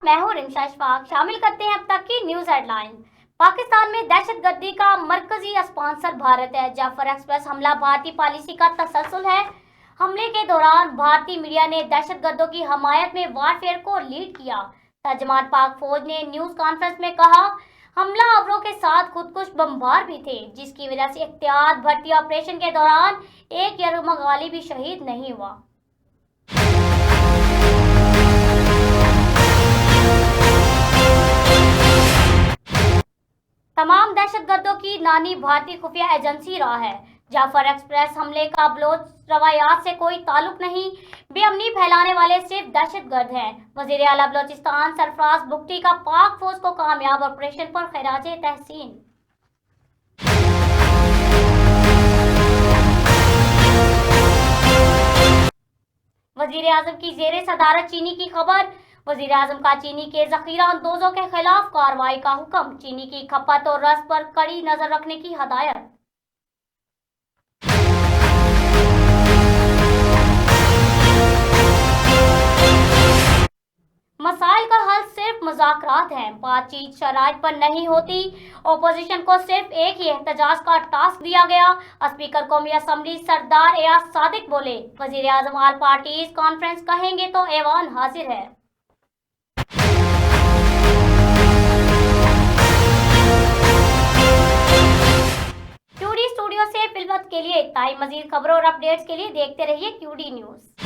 मैं हूं रिंशा इशफाक। शामिल करते हैं अब तक की न्यूज हेडलाइन। पाकिस्तान में दहशतगर्दी का मरकजी स्पॉन्सर भारत है। जाफर एक्सप्रेस हमला भारतीय पॉलिसी का तसलसल है। हमले के दौरान भारतीय मीडिया ने दहशतगर्दों की हमायत में वारफेयर को लीड किया। तर्जमान पाक फौज ने न्यूज कॉन्फ्रेंस में कहा, हमला आवरों के साथ खुदकुश बमबार भी थे, जिसकी वजह से एहतियात भर्ती ऑपरेशन के दौरान एक यरमगाली भी शहीद नहीं हुआ। तमाम दहशतगर्दों की नानी भारतीय खुफिया एजेंसी रहा है। जाफर एक्सप्रेस हमले का बलोच रवायात से कोई ताल्लुक नहीं, बेअमनी फैलाने वाले सिर्फ दहशतगर्द हैं। वजीर आला बलोचिस्तान सरफराज बुगटी का पाक फौज को कामयाब ऑपरेशन पर खैराज तहसीन। वजीर आजम की जेर सदारत चीनी की खबर। वजीर आजम का चीनी के जखीरा अंदोजों के खिलाफ कार्रवाई का हुक्म। चीनी की खपत और रस पर कड़ी नजर रखने की हदायत। मसाइल का हल सिर्फ मुज़ाकरात हैं, बातचीत शराइत पर नहीं होती। ओपोजिशन को सिर्फ एक ही एहतजाज का टास्क दिया गया। स्पीकर कौमी असम्बली सरदार एयाज सादिक बोले, वजीर आजम ऑल पार्टीज कॉन्फ्रेंस कहेंगे तो ऐवान हाजिर है। क्यूडी स्टूडियो से फिलवत के लिए इतना ही। मजीद खबरों और अपडेट्स के लिए देखते रहिए क्यूडी न्यूज।